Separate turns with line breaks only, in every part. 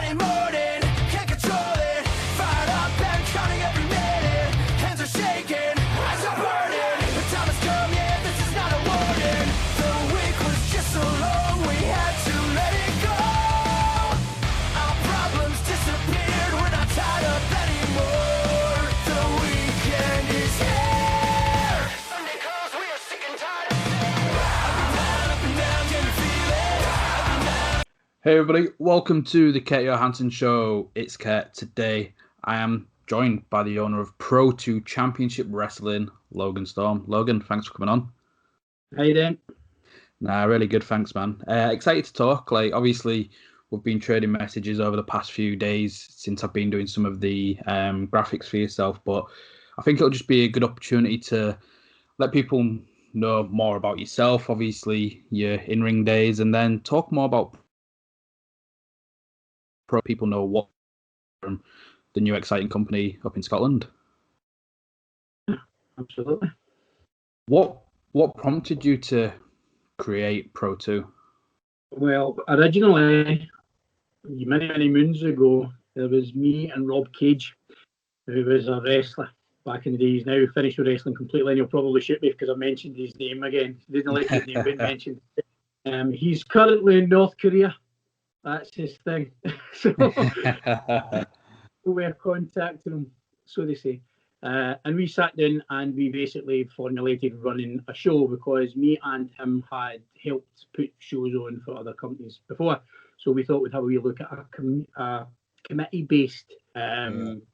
Friday morning, can't control it. Fired up and counting every minute. Hands are shaking, eyes are burning. The time has come, yeah, this is not a warning. The week was just so long, we had to let it go. Our problems disappeared, we're not tied up anymore. The weekend is here. Sunday calls, we are sick and tired of it. Up and down, can you feel it? Up and down.
Hey everybody, welcome to the Johansson show. It's Kurt. Today I am joined by the owner of Pro2 Championship Wrestling, Logan Storm. Logan, thanks for coming on.
How you doing?
Nah, really good, thanks man. Excited to talk. Obviously we've been trading messages over the past few days since I've been doing some of the graphics for yourself, but I think it'll just be a good opportunity to let people know more about yourself, obviously your in-ring days, and then talk more about pro people know what from the new exciting company up in Scotland.
Absolutely.
What prompted you to create Pro2?
Well, originally, many moons ago, there was me and Rob Cage, who was a wrestler back in the days. Now finished with wrestling completely, and he'll probably shoot me because I mentioned his name again. He didn't like his name being mentioned. He's currently in North Korea. That's his thing. So we're contacting him, so they say. And we sat down and we basically formulated running a show because me and him had helped put shows on for other companies before. So we thought we'd have a wee look at a committee-based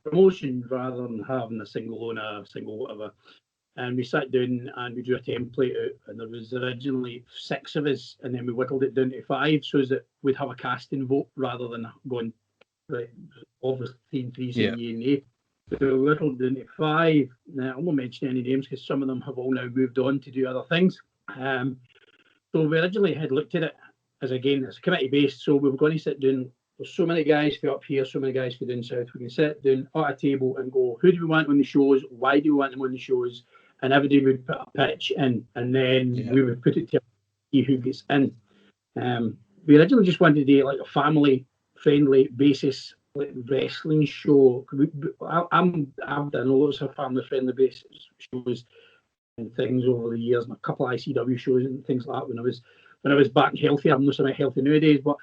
promotion rather than having a single owner, a single whatever. And we sat down and we drew a template out, and there was originally 6 of us, and then we whittled it down to 5 so that we'd have a casting vote rather than going right, obviously 3 saying yea and nay. So we whittled down to 5. Now, I won't mention any names because some of them have all now moved on to do other things. So we originally had looked at it as, again, it's committee based, so we were going to sit down. There's so many guys for up here, so many guys for down south. We can sit down at a table and go, who do we want on the shows? Why do we want them on the shows? And everybody would put a pitch in, and then we would put it to see who gets in. We originally just wanted to do like a family-friendly basis, like wrestling show. I've done lots of family-friendly basis shows and things over the years, and a couple of ICW shows and things like that when I was back healthy. I'm not so much healthy nowadays, but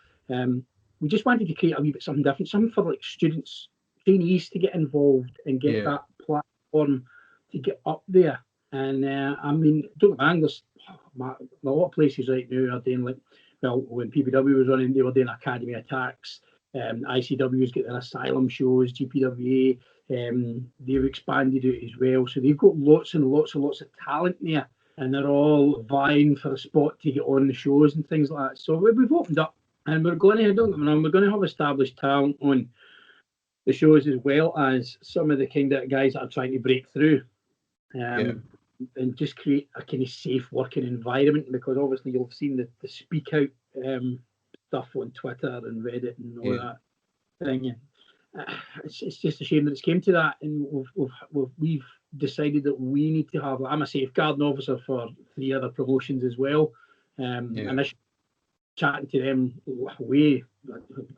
we just wanted to create a wee bit something different, something for like students, trainees to get involved and get that platform to get up there. And I mean, don't get me wrong, there's a lot of places right now are doing when PPW was running, they were doing Academy Attacks. ICW's got their Asylum shows, GPWA. They've expanded it as well, so they've got lots and lots of talent there, and they're all vying for a spot to get on the shows and things like that. So we've opened up, and we're going to have established talent on the shows as well as some of the kind of guys that are trying to break through. And just create a kind of safe working environment, because obviously you'll have seen the speak out stuff on Twitter and Reddit and all that thing. It's just a shame that it's came to that, and we've decided that we need to have. I'm a safeguarding officer for 3 other promotions as well, and I was chatting to them way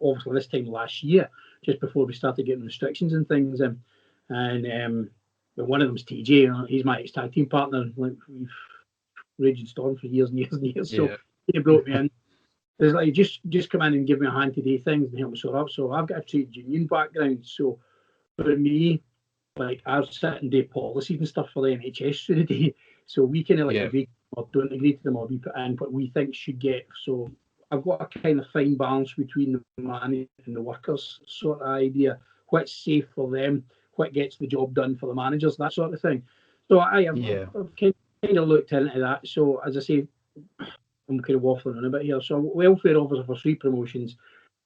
obviously this time last year, just before we started getting restrictions and things, and one of them's TJ. He's my ex-tag team partner. Like, we've Raging Storm for years and years and years. So he brought me in. It's like, just come in and give me a hand to do things and help me sort up. So I've got a trade union background. So for me, like, I'll sit and do policies and stuff for the NHS through the day. So we kind of agree or don't agree to them, or we put in what we think should get. So I've got a kind of fine balance between the manager and the workers sort of idea. What's safe for them, what gets the job done for the managers, that sort of thing. So I've kind of looked into that. So as I say, I'm kind of waffling on a bit here. So welfare officer for 3 promotions,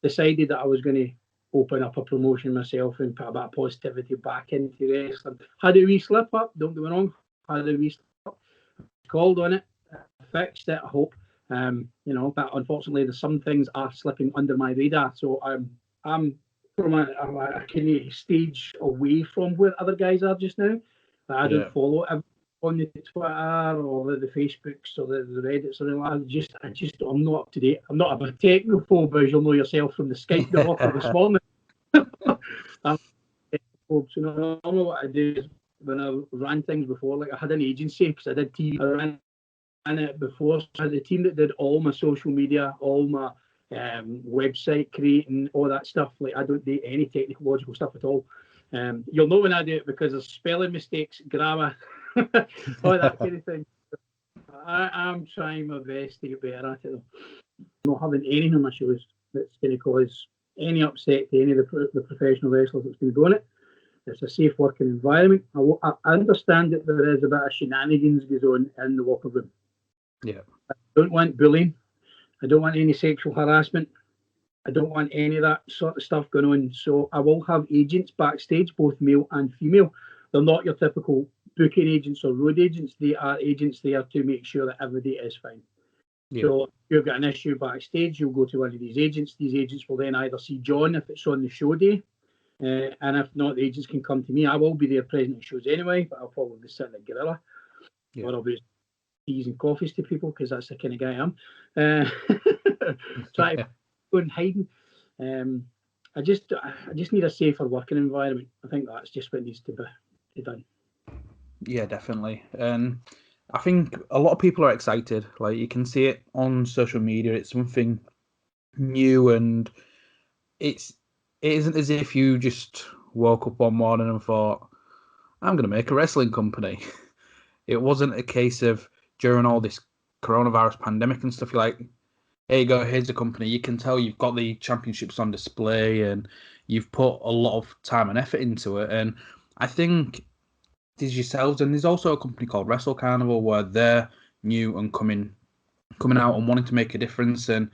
decided that I was going to open up a promotion myself and put a bit of positivity back into wrestling. Had a wee slip up, don't get me wrong, had a wee slip up, called on it, fixed it, I hope. But unfortunately there's some things are slipping under my radar. So I'm from a kind of stage away from where other guys are just now. I don't follow on the Twitter or the Facebooks or the Reddits or anything. I'm not up to date. I'm not a technophobe, as you'll know yourself from the Skype developer this morning. I'm a technophobe. So normally what I do is when I ran things before, like I had an agency because I did TV. I ran it before. So I had a team that did all my social media, all my website creating, all that stuff. Like I don't do any technological stuff at all. You'll know when I do it because there's spelling mistakes, grammar, all that kind of thing. I'm trying my best to get better at it, though. I'm not having anything on my shows that's going to cause any upset to any of the professional wrestlers that's going to go on it. It's a safe working environment. I understand that there is a bit of shenanigans goes on in the locker room.
Yeah.
I don't want bullying. I don't want any sexual harassment. I don't want any of that sort of stuff going on. So I will have agents backstage, both male and female. They're not your typical booking agents or road agents. They are agents there to make sure that everybody is fine. Yeah. So if you've got an issue backstage, you'll go to one of these agents. These agents will then either see John if it's on the show day. And if not, the agents can come to me. I will be there present at shows anyway, but I'll probably sit in a gorilla. Yeah. Or I'll be teas and coffees to people because that's the kind of guy I am. Try to go and hiding. I just need a safer working environment. I think that's just what needs to be done.
Yeah, definitely. And I think a lot of people are excited. Like you can see it on social media. It's something new, and it isn't as if you just woke up one morning and thought, I'm going to make a wrestling company. It wasn't a case of during all this coronavirus pandemic and stuff, you're like, here you go, here's the company. You can tell you've got the championships on display and you've put a lot of time and effort into it. And I think there's yourselves, and there's also a company called Wrestle Carnival where they're new and coming out and wanting to make a difference. And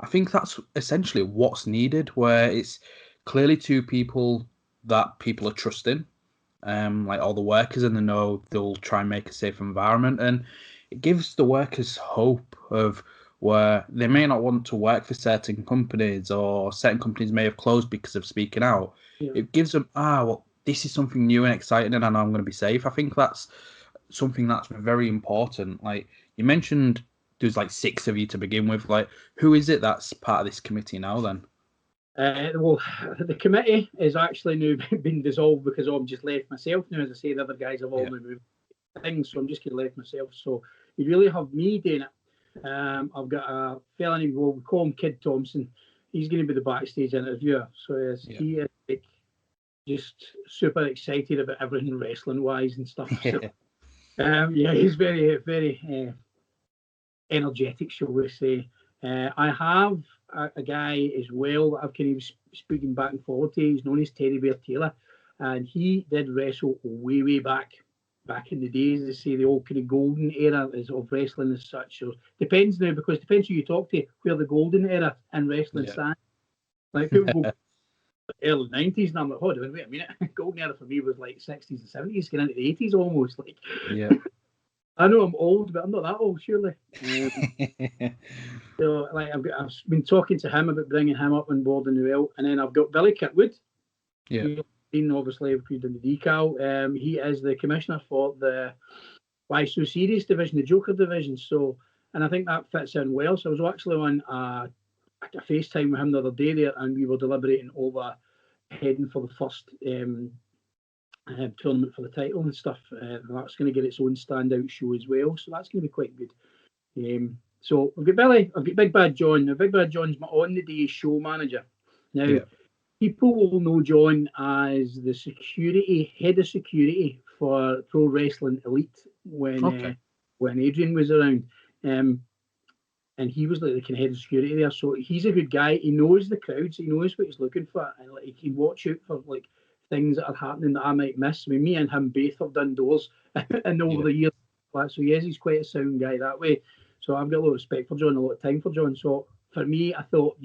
I think that's essentially what's needed, where it's clearly two people that people are trusting, like all the workers, and they know they'll try and make a safe environment. And it gives the workers hope of where they may not want to work for certain companies, or certain companies may have closed because of speaking out. Yeah. It gives them, well, this is something new and exciting, and I know I'm going to be safe. I think that's something that's very important. Like you mentioned, there's like 6 of you to begin with. Like, who is it that's part of this committee now then?
Well, the committee is actually now been dissolved because I'm just left myself now. As I say, the other guys have all moved things, so I'm just getting left myself. So you really have me doing it. I've got a fella named, we call him Kid Thompson. He's going to be the backstage interviewer. So he is like, just super excited about everything wrestling wise and stuff. So, he's very, very energetic, shall we say. I have a guy as well that I've kind of speaking back and forward to. He's known as Teddy Bear Taylor, and he did wrestle way back in the days. They say the old kind of golden era of wrestling as such. So depends now, because it depends who you talk to, where the golden era in wrestling stands. Like people go early 90s, and I'm like, hold on, wait a minute. Golden era for me was like 60s and 70s, getting into the 80s almost. Like,
yeah.
I know I'm old, but I'm not that old, surely. So, like, I've been talking to him about bringing him up on board in the well, and then I've got Billy Kirkwood.
Yeah.
Obviously, if we've done the decal, he is the commissioner for the Why So Serious division, the Joker division. So, and I think that fits in well. So I was actually on a FaceTime with him the other day there, and we were deliberating over heading for the first tournament for the title and stuff. That's going to get its own standout show as well, so that's going to be quite good. So I've got Billy, I've got Big Bad John. Now, Big Bad John's my on-the-day show manager. Now, people will know John as the head of security for Pro Wrestling Elite when Adrian was around. And he was like the kind of head of security there. So he's a good guy. He knows the crowds. He knows what he's looking for, and like he can watch out for like things that are happening that I might miss. I mean, me and him both have done doors and over the years. So yes, he's quite a sound guy that way. So I've got a lot of respect for John, a lot of time for John. So for me, I thought,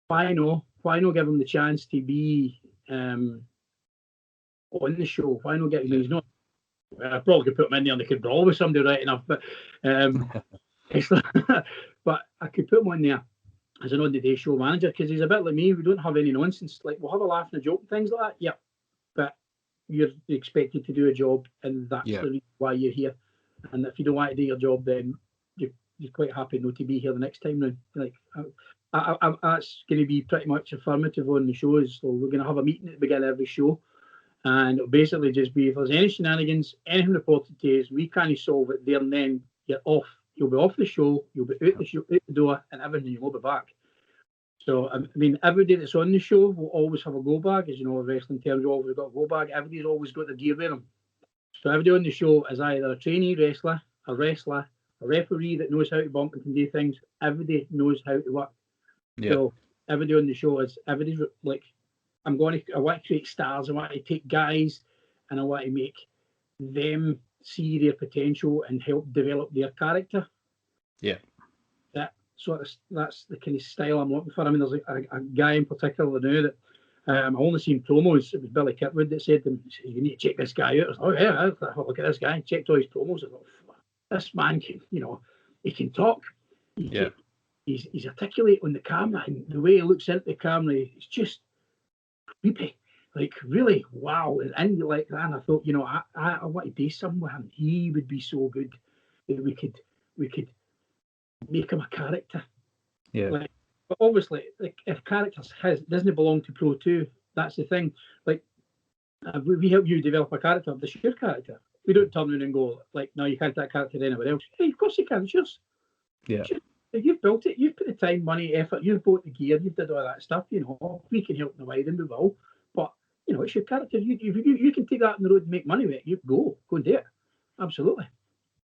why not give him the chance to be on the show? Why not get him? He's not. I probably could put him in there and they could brawl with somebody right enough, but but I could put him on there as an on-the-day show manager, because he's a bit like me. We don't have any nonsense. Like, we'll have a laugh and a joke and things like that. Yeah, but you're expected to do a job, and that's
Yeah.
the reason why you're here. And if you don't want to do your job, then you're quite happy not to be here the next time round. Like, that's going to be pretty much affirmative on the shows. So we're going to have a meeting at the beginning of every show, and it'll basically just be, if there's any shenanigans, anything reported to us, we can't solve it there and then, you're off. You'll be off the show, you'll be out the door, and everything, you will be back. So, I mean, everybody that's on the show will always have a go bag. As you know, wrestling terms, we've always got a go bag. Everybody's always got their gear with them. So everybody on the show is either a trainee wrestler, a referee that knows how to bump and can do things. Everybody knows how to work.
Yeah.
So everybody on the show everybody's like, I want to create stars. I want to take guys, and I want to make them see their potential and help develop their character.
Yeah.
That's the kind of style I'm looking for. I mean, there's a guy in particular now that I've only seen promos. It was Billy Kitwood that said to him, "You need to check this guy out." I was like, "Oh yeah, I'll look at this guy." Checked all his promos. I thought, this man can, he can talk. He's articulate on the camera, and the way he looks into the camera, it's just creepy. Like, really, wow. And you like that, and I thought, I want to do something with him. He would be so good that we could make him a character.
Yeah.
Like, but obviously, like, if characters doesn't belong to Pro 2, that's the thing. Like, we help you develop a character. This is your character. We don't turn around and go, like, no, you can't that character to anybody else. Hey, of course you can. It's yours.
Yeah.
You've built it. You've put the time, money, effort. You've bought the gear. You've did all that stuff. We can help in the way, then we will. But it's your character. You can take that on the road and make money with it. You go and do it. Absolutely.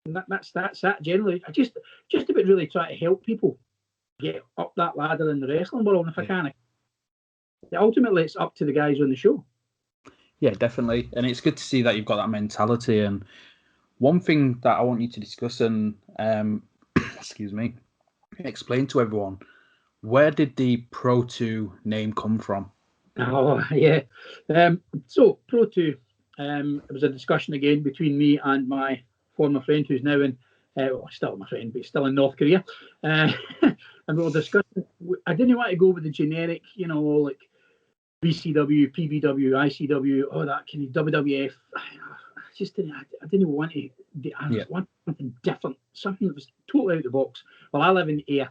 And that's that. Generally, I just about really try to help people get up that ladder in the wrestling world. And if I can, ultimately, it's up to the guys on the show.
Yeah, definitely. And it's good to see that you've got that mentality. And one thing that I want you to discuss and excuse me, explain to everyone, where did the Pro 2 name come from?
Oh, yeah. So Pro 2, it was a discussion again between me and my former friend who's now in, still my friend, but still in North Korea. And we were discussing, I didn't want to go with the generic, like BCW, PBW, ICW, all that kind of WWF. I didn't want to. I wanted something different, something that was totally out of the box. Well, I live in air,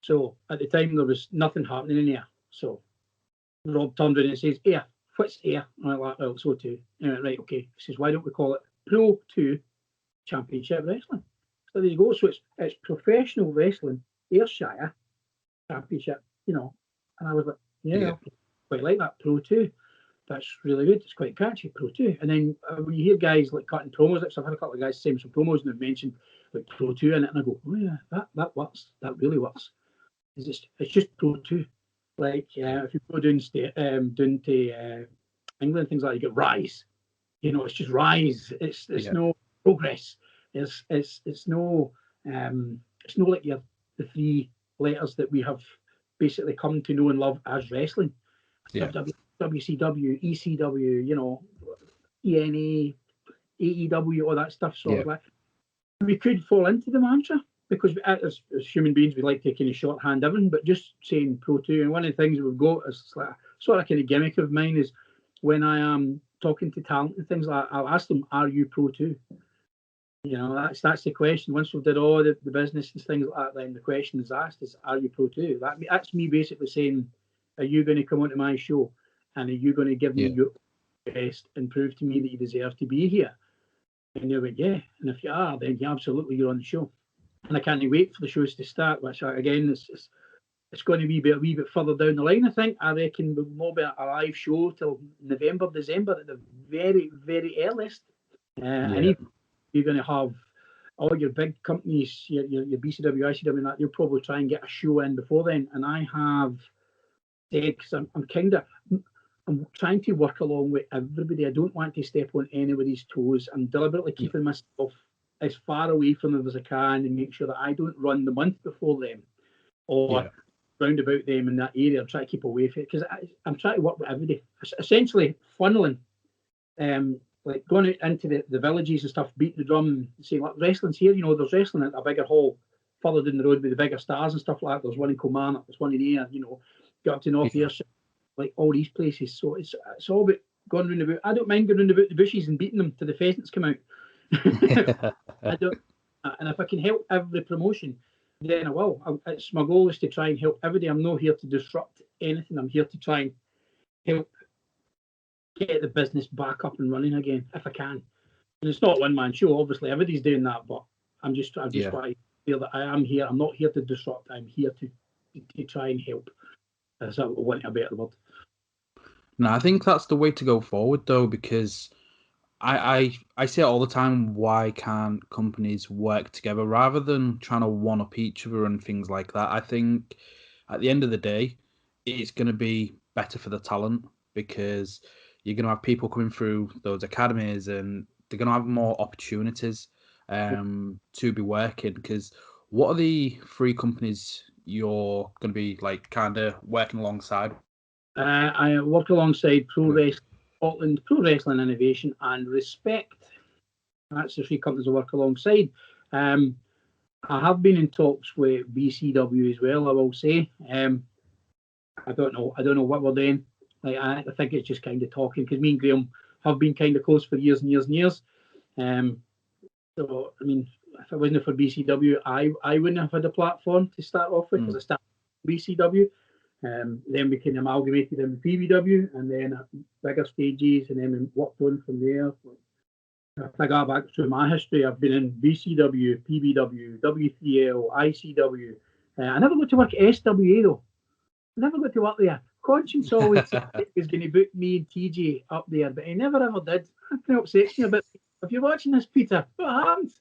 so at the time there was nothing happening in air. So Rob turned around and says, "Air, what's air?" And I'm like, "Well, so too." And I went, "Right, okay." He says, "Why don't we call it Pro 2 Championship Wrestling?" So there you go. So it's professional wrestling, Ayrshire Championship. And I was like, "Yeah. Quite like that, Pro 2. That's really good. It's quite catchy, Pro 2. And then when you hear guys like cutting promos, like, so I've had a couple of guys saying some promos and they've mentioned like Pro 2 in it, and I go, "Oh yeah, that works. That really works." It's just Pro 2. Like if you go down to England, things like that, you get Rise. It's just Rise. It's no progress. It's no like the three letters that we have basically come to know and love as wrestling.
Yeah.
WCW, ECW, ENA, AEW, all that stuff. So like, we could fall into the mantra because as human beings, we like to kind of shorthand everything, but just saying Pro 2. And one of the things we've got is like sort of kind of gimmick of mine is when I am talking to talent and things like that, I'll ask them, "Are you Pro 2? That's the question. Once we've did all the business and things like that, then the question is asked is, "Are you Pro 2? That's me basically saying, "Are you going to come onto my show? And are you going to give me your best and prove to me that you deserve to be here?" And they went, "Yeah." And if you are, then absolutely, you're on the show. And I can't wait for the shows to start, which again, it's going to be a wee bit further down the line, I think. I reckon we'll not be a live show till November, December at the very, very earliest. And even you're going to have all your big companies, your BCW, ICW, and that, you'll probably try and get a show in before then. And I have said, because I'm trying to work along with everybody. I don't want to step on anybody's toes. I'm deliberately keeping myself as far away from them as I can and make sure that I don't run the month before them or round about them in that area. I'm trying to keep away from it because I'm trying to work with everybody. Essentially funneling, like going out into the villages and stuff, beating the drum and saying, "Look, wrestling's here. There's wrestling at a bigger hall further down the road with the bigger stars and stuff like that. There's one in Kilmarnock, there's one in here, get up to North Ayrshire, like all these places." So it's all about going round about. I don't mind going round about the bushes and beating them till the pheasants come out. I don't, and if I can help every promotion, then I will. It's my goal is to try and help everybody. I'm not here to disrupt anything. I'm here to try and help get the business back up and running again if I can. And it's not a one-man show, obviously. Everybody's doing that, but I'm just trying to feel that I am here. I'm not here to disrupt. I'm here to try and help. As I want a better word.
No, I think that's the way to go forward, though, because I say it all the time. Why can't companies work together rather than trying to one up each other and things like that? I think at the end of the day, it's going to be better for the talent because you're going to have people coming through those academies and they're going to have more opportunities to be working. Because what are the three companies you're going to be like kind of working alongside?
I work alongside Pro Wrestling Scotland, Pro Wrestling Innovation, and Respect. That's the three companies I work alongside. I have been in talks with BCW as well. I will say. I don't know what we're doing. Like I think it's just kind of talking because me and Graham have been kind of close for years and years and years. So I mean, if it wasn't for BCW, I wouldn't have had a platform to start off with because I started with BCW. Then we kind of amalgamated in PBW and then at bigger stages and then we worked on from there. If I go back through my history, I've been in BCW, PBW, W3L, ICW. I never got to work at SWA though. I never got to work there. Conscience always said he was going to book me and TJ up there, but he never ever did. That kind of upsets me a bit. If you're watching this, Peter, what happened?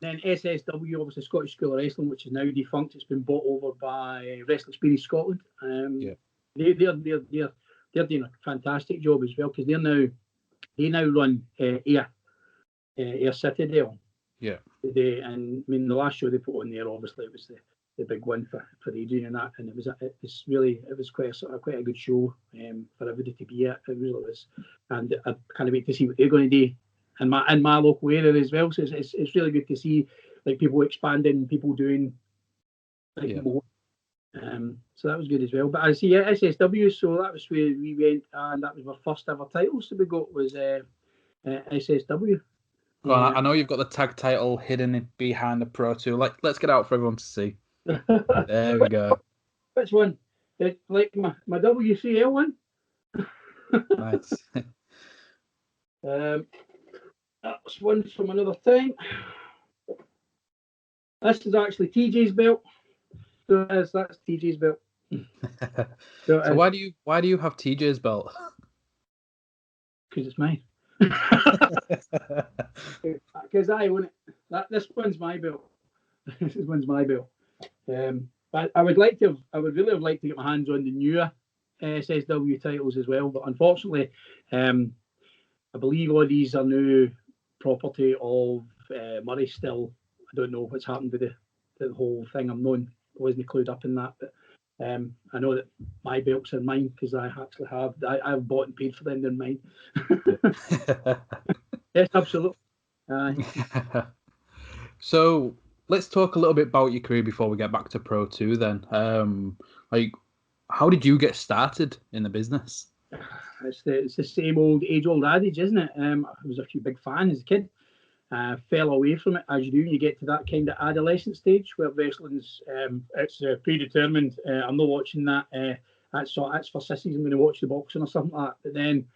Then SSW, obviously Scottish School of Wrestling, which is now defunct. It's been bought over by Wrestling Experience Scotland. They're doing a fantastic job as well because they now run Air Citadel.
Yeah.
And I mean the last show they put on there, obviously it was the big one for Adrian and that, and it was quite a good show for everybody to be at. It really was, and I can't wait to see what they're going to do in my local area as well. So it's really good to see like people expanding, people doing more. So that was good as well. But I see SSW, so that was where we went, and that was our first ever titles that we got was SSW.
Well, I know you've got the tag title hidden behind the Pro 2. Let's get out for everyone to see. There we go.
Which one? Like my WCL one?
Nice.
That's one from another time. This is actually TJ's belt. So that's TJ's belt.
So why do you have TJ's belt?
Because it's mine. Because I own it. This one's my belt. This one's my belt. But I would really have liked to get my hands on the newer SSW titles as well. But unfortunately, I believe all these are now property of Murray still. I don't know what's happened with the whole thing. I wasn't clued up in that, but I know that my belts are mine because I actually I've bought and paid for them. They're mine. Yes, absolutely.
So let's talk a little bit about your career before we get back to Pro 2 then. How did you get started in the business?
It's the same age-old adage, isn't it? I was a big fan as a kid. Fell away from it as you do when you get to that kind of adolescent stage where wrestling's it's predetermined. I'm not watching that. That's for sissies. I'm going to watch the boxing or something like that. But then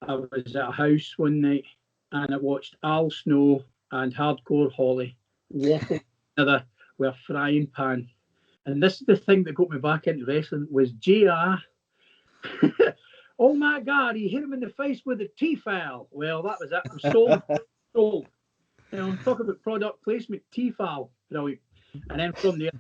I was at a house one night and I watched Al Snow and Hardcore Holly waffle together with a frying pan. And this is the thing that got me back into wrestling was JR. Oh my God, he hit him in the face with a T-foul. Well, that was it. I'm sold. Talk about product placement, T-foul. Brilliant. And then from there,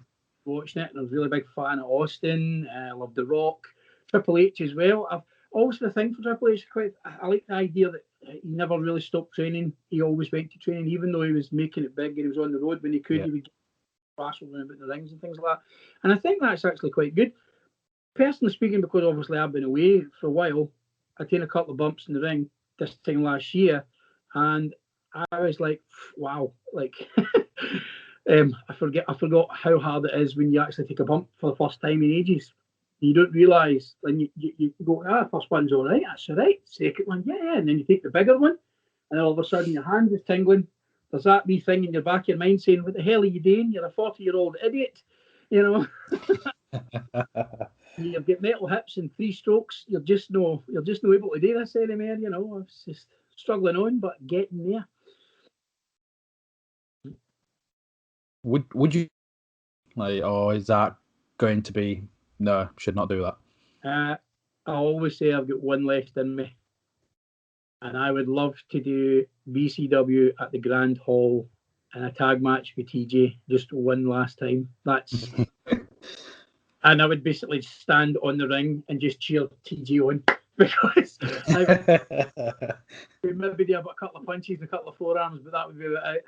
watching it, and I was a really big fan of Austin. I loved The Rock. Triple H as well. I've always had a thing for Triple H. I like the idea that he never really stopped training. He always went to training, even though he was making it big and he was on the road when he could. Yeah. He would get wrestled about the rings and things like that. And I think that's actually quite good. Personally speaking, because obviously I've been away for a while, I taken a couple of bumps in the ring this time last year, and I was like, wow, like I forgot how hard it is when you actually take a bump for the first time in ages. You don't realise, and you go, first one's all right, that's all right. Second one, yeah, and then you take the bigger one, and all of a sudden your hand is tingling. There's that wee thing in your back of your mind saying, "What the hell are you doing? You're a 40-year-old idiot," you know. You've got metal hips and 3 strokes. You're just no able to do this anymore. You know, it's just struggling on, but getting there.
Would you or is that going to be no? Should not do that.
I always say I've got one left in me, and I would love to do BCW at the Grand Hall in a tag match with TJ just one last time. That's and I would basically stand on the ring and just cheer TJ on because I would maybe do a couple of punches, a couple of forearms, but that would be about it.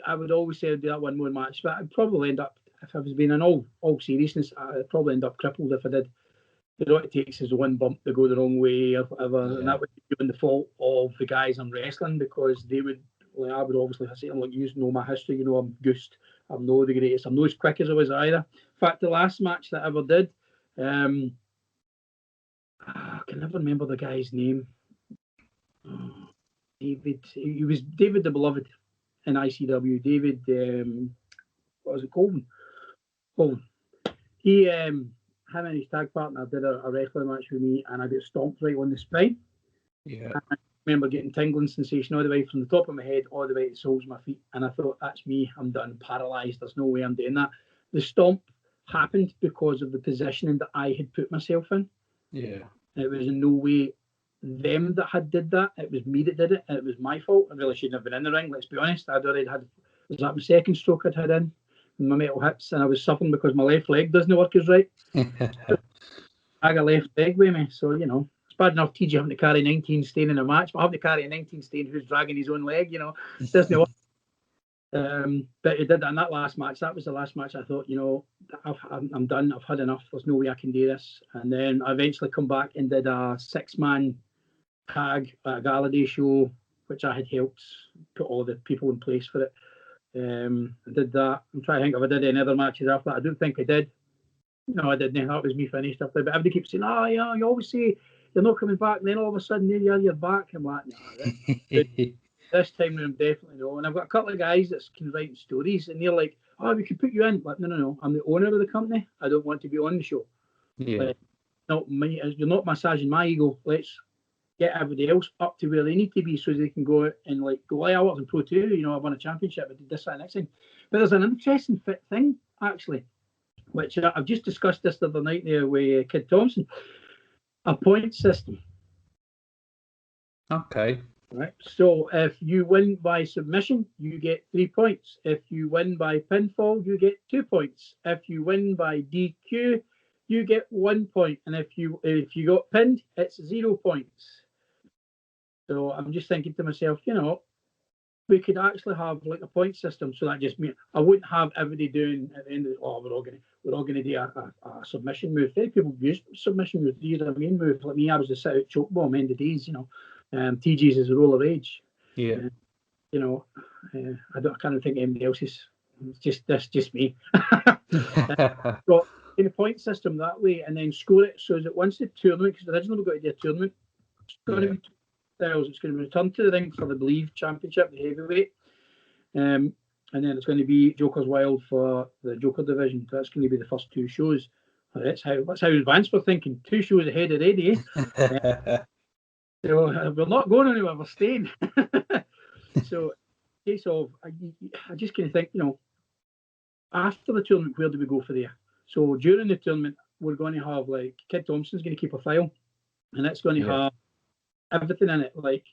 I would always say I'd do that one more match, but I'd probably end up, if I was being in all seriousness, I'd probably end up crippled if I did. What it takes is one bump to go the wrong way or whatever, and that would be the fault of the guys I'm wrestling because they would. Like, I would obviously say, I'm like, you know my history, you know I'm goosed, I'm not the greatest, I'm not as quick as I was either. In fact, the last match that I ever did, I can never remember the guy's name. David, he was David the Beloved in ICW. David, what was it, Colvin? He, him and his tag partner did a wrestling match with me, and I got stomped right on the spine.
Yeah.
And I remember getting tingling sensation all the way from the top of my head all the way to the soles of my feet, and I thought, that's me, I'm done, paralysed, there's no way I'm doing that. The stomp happened because of the positioning that I had put myself in.
Yeah.
It was in no way them that had did that. It was me that did it. It was my fault. I really shouldn't have been in the ring, let's be honest. I'd already had, was that my second stroke I'd had in my metal hips, and I was suffering because my left leg doesn't work as right. I got a left leg with me, so, you know, it's bad enough TJ having to carry 19 stone in a match, but having to carry a 19 stone who's dragging his own leg, you know, it doesn't work. But he did that in that last match. That was the last match. I thought, you know, I'm done. I've had enough. There's no way I can do this. And then I eventually come back and did a 6-man tag at a Gallaudet show, which I had helped put all the people in place for it. I did that. I'm trying to think if I did any other matches after that. I don't think I did. No, I didn't. That was me finished after. But everybody keeps saying, yeah, you always say you're not coming back. And then all of a sudden, there you are, you're back. I'm like, no, this time I'm definitely no. And I've got a couple of guys that can write stories, and they're like, we can put you in. Like, no. I'm the owner of the company. I don't want to be on the show.
Yeah.
You're not massaging my ego. Let's get everybody else up to where they need to be so they can go out and go, I worked in Pro 2, you know, I won a championship, I did this, that, next thing. But there's an interesting thing, actually, which I've just discussed this the other night there with Kid Thompson. A point system.
Okay.
Right. So if you win by submission, you get 3 points. If you win by pinfall, you get 2 points. If you win by DQ, you get 1 point. And if you got pinned, it's 0 points. So I'm just thinking to myself, you know, we could actually have like a point system. So that just means I wouldn't have everybody doing at the end of it, we're all gonna do a submission move. Very people use submission moves, you know what I mean? Move like me, I was the sit out choke bomb end of days, you know. TG's is a roll of age.
Yeah.
You know, I can't think anybody else's. It's just me. So in a point system that way, and then score it so that once the tournament, because originally we got to do a tournament, it's going to be it's going to be returned to the ring for the Believe Championship, the heavyweight, and then it's going to be Joker's Wild for the Joker division. That's going to be the first 2 shows. That's how advanced we're thinking. 2 shows ahead already. So we're not going anywhere. We're staying. So, case of I just kind of think, you know, after the tournament, where do we go for there? So during the tournament, we're going to have like Kid Thompson's going to keep a file, and it's going to have everything in it, like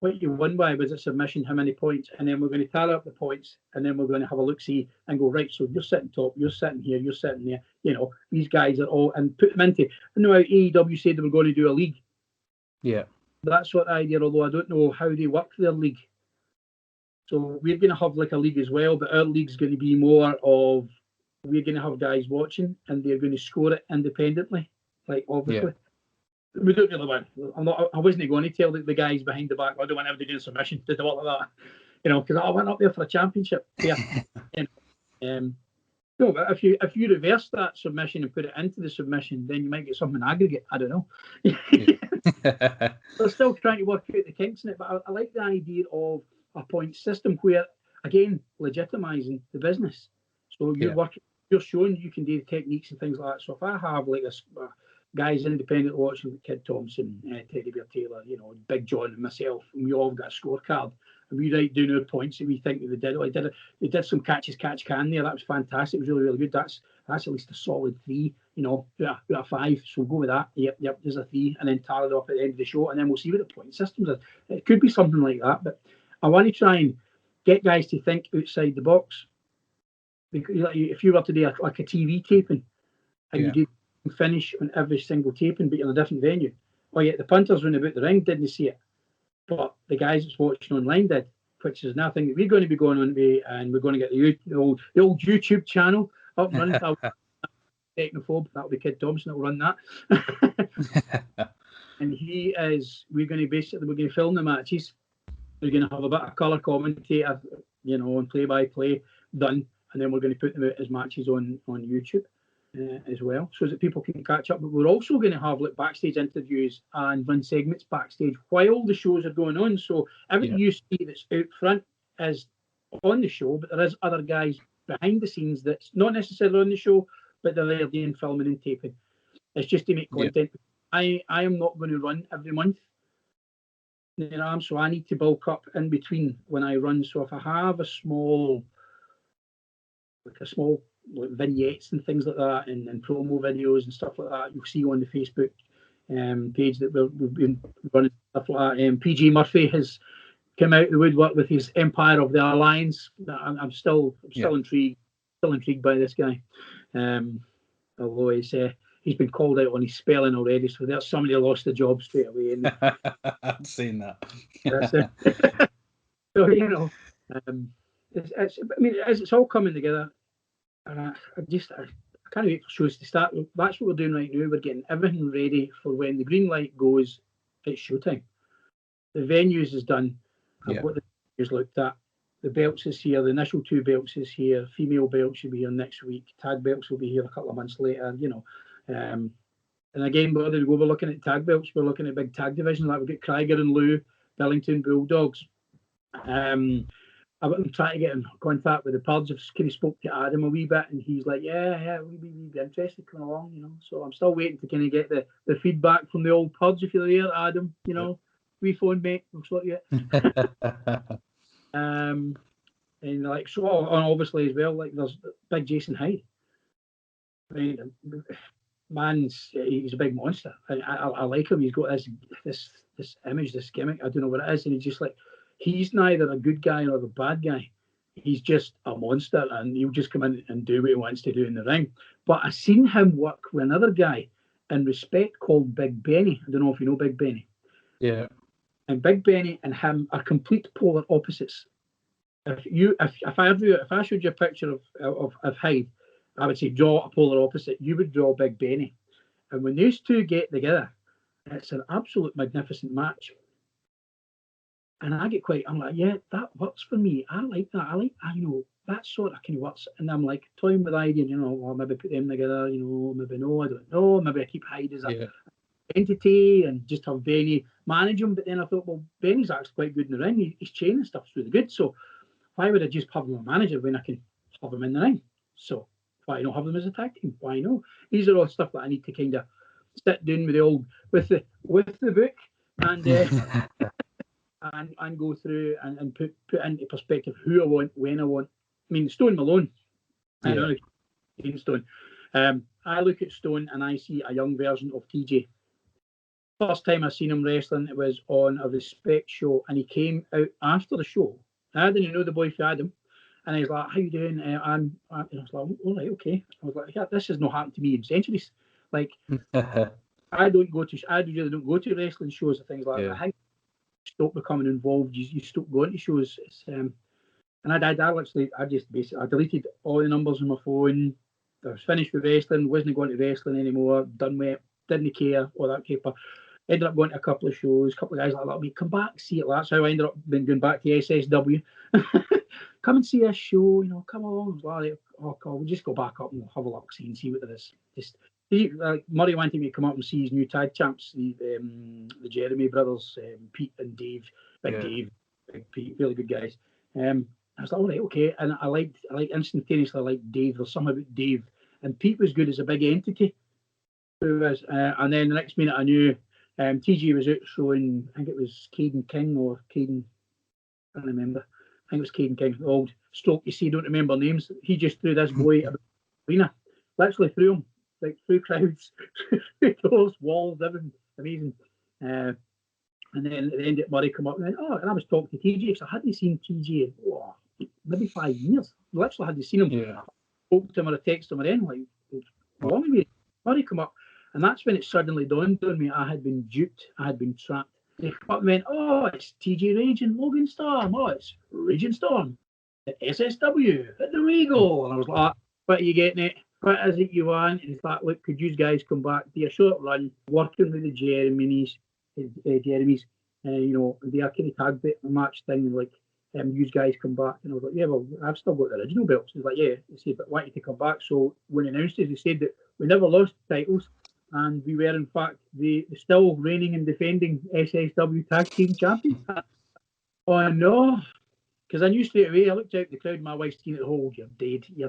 what you won by, was it submission, how many points, and then we're going to tally up the points, and then we're going to have a look-see and go, right, so you're sitting top, you're sitting here, you're sitting there, you know, these guys are all, and put them into, I know how AEW said they were going to do a league.
Yeah.
That's what the idea, although I don't know how they work their league. So we're going to have like a league as well, but our league's going to be more of, we're going to have guys watching, and they're going to score it independently, like obviously. Yeah. We don't really want. I wasn't going to tell the guys behind the back, I don't want everybody doing submission, did work like that, you know, because I went up there for a championship. Yeah. No, but if you reverse that submission and put it into the submission, then you might get something aggregate. I don't know. They're still trying to work out the kinks in it, but I like the idea of a point system where, again, legitimising the business. So you're showing you can do the techniques and things like that. So if I have like a guys independent watching, Kid Thompson, Teddy Bear Taylor, Big John and myself, and we all got a scorecard, and we write down our points that we think that they did. Oh, they did some catch can there. That was fantastic. It was really, really good. That's at least a solid 3, out of 5. So we'll go with that. Yep, there's a 3, and then tally it off at the end of the show, and then we'll see what the point systems are. It could be something like that, but I want to try and get guys to think outside the box. Because if you were to do like a TV taping, and you do finish on every single taping, but you're in a different venue. Oh yeah, the punters went about the ring, didn't see it, but the guys that's watching online did, which is nothing that we're going to be going on to, and we're going to get the old YouTube channel up and running. Technophobe, that'll be Kid Thompson that'll run that. And we're going to film the matches. We're going to have a bit of colour commentator, and play-by-play done, and then we're going to put them out as matches on YouTube. As well, so that people can catch up. But we're also going to have like backstage interviews and run segments backstage while the shows are going on. So everything you see that's out front is on the show, but there is other guys behind the scenes that's not necessarily on the show, but they're there doing filming and taping. It's just to make content. I am not going to run every month, so I need to bulk up in between when I run. So if I have a small vignettes and things like that, and promo videos and stuff like that, you'll see on the Facebook page that we've been running stuff like that. PG Murphy has come out of the woodwork with his Empire of the Alliance. I'm still intrigued by this guy, although he's been called out on his spelling already, so there's somebody lost the job straight away.
I've seen that.
That's it. So it's all coming together. And I can't wait for shows to start. That's what we're doing right now. We're getting everything ready for when the green light goes, it's showtime. The venues is done. I've got the venues looked at. The belts is here. The initial 2 belts is here. Female belts should be here next week. Tag belts will be here a couple of months later, And again, we're looking at tag belts. We're looking at big tag divisions. Like we've got Krieger and Lou, Billington Bulldogs. I'm trying to get in contact with the Purge. I've kind of spoke to Adam a wee bit, and he's like, yeah, we'd be interested coming along, So I'm still waiting to kind of get the feedback from the old Purge. If you're there, Adam, we phone, mate. We'll sort you out. And like, so, and obviously as well, like there's big Jason Hyde. Right? He's a big monster. I like him. He's got this image, this gimmick. I don't know what it is, and he's just like. He's neither a good guy nor a bad guy. He's just a monster, and he'll just come in and do what he wants to do in the ring. But I seen him work with another guy in Respect called Big Benny. I don't know if you know Big Benny.
Yeah.
And Big Benny and him are complete polar opposites. If I showed you a picture of Hyde, I would say draw a polar opposite. You would draw Big Benny. And when those two get together, it's an absolute magnificent match. And I'm like, yeah, that works for me. I like that. That sort of kind of works. And I'm like, toying with the idea, well, maybe put them together, maybe no, I don't know. Maybe I keep Hyde as an entity and just have Benny manage him. But then I thought, well, Benny's actually quite good in the ring. His training stuff's really good. So why would I just have him a manager when I can have him in the ring? So why not have them as a tag team? Why not? These are all stuff that I need to kind of sit down with the book and and go through and put into perspective who I want, when I want. I mean, Stone Malone. I don't know Stone. I look at Stone and I see a young version of TJ. First time I seen him wrestling, it was on a Respect show, and he came out after the show. I didn't know the boy for Adam, and he was like, "How you doing?" And I was like, "All right, okay." I was like, "Yeah, this has not happened to me in centuries." Like, I really don't go to wrestling shows and things like that. I think stop becoming involved. You stop going to shows. And I deleted all the numbers on my phone. I was finished with wrestling. Wasn't going to wrestling anymore. Done with it. Didn't care. All that paper. Ended up going to a couple of shows. A couple of guys like that. Me come back, see it. That's how I ended up going back to SSW. come and see this show, come along. Like, oh, we'll just go back up and we'll have a look, see and see what there is. Just Murray wanted me to come up and see his new tag champs, the Jeremy brothers, Pete and Dave, Dave, Big Pete, really good guys. I was like, all right, okay, and I liked instantaneously. I liked Dave. There's something about Dave, and Pete was good as a big entity. And then the next minute I knew TG was out showing. I think it was Caden King or Caden. I can't remember. I think it was Caden King, the old stroke. You see, don't remember names. He just threw this boy about the arena, literally threw him like through crowds, through doors, walls, everything. Amazing. And then at the end, Murray come up and went, and I was talking to TJ because I hadn't seen TJ in maybe 5 years. Literally hadn't seen him. Yeah. Spoke to him or text him or anything. Like, long way. Murray come up, and that's when it suddenly dawned on me I had been duped. I had been trapped. They come up and went, it's TJ Rage and Logan Storm. It's Rage and Storm. The SSW. There we go. And I was like, what are you getting at? What is it you want? And it's like, look, could you guys come back, do a short run, working with the Jeremys, the kind of tag bit match thing, and like, you guys come back. And I was like, yeah, well, I've still got the original belts. He's like, yeah. He said, but why you to come back? So when announced it, he said that we never lost titles, and we were in fact the still reigning and defending SSW Tag Team Champions. Oh no. Because I knew straight away, I looked out the crowd, my wife's seen it, you're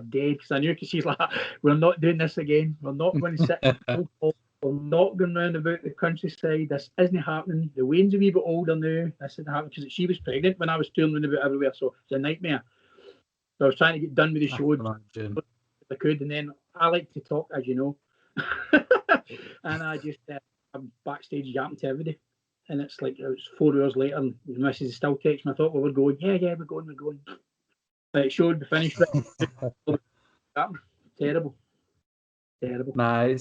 dead, because I knew, because she's like, we're not doing this again, we're not going to sit, we're not going round about the countryside, this isn't happening, the Wayne's a wee bit older now, this isn't happening, because she was pregnant when I was touring around about everywhere, so it's a nightmare. So I was trying to get done with the show if I could, and then I like to talk, as you know, and I just, I'm backstage yapping to everybody. And it's like it was 4 hours later, and the missus still texting me. I thought, well, we're going. Yeah, we're going. But it showed the finish. Terrible.
Nah,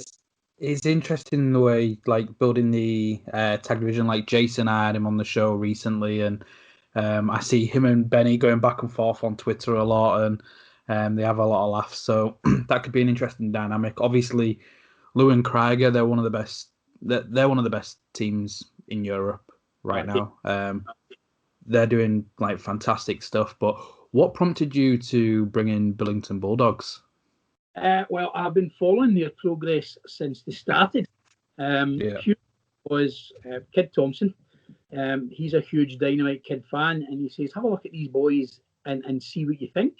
it's interesting the way, like, building the tag division. Like, Jason, I had him on the show recently, and I see him and Benny going back and forth on Twitter a lot, and they have a lot of laughs. So that could be an interesting dynamic. Obviously, Lou and Krieger, they're one of the best. They're one of the best teams in Europe right now. They're doing like fantastic stuff. But what prompted you to bring in Billington Bulldogs?
Well, I've been following their progress since they started. Hugh was Kid Thompson. He's a huge Dynamite Kid fan, and he says, have a look at these boys and see what you think.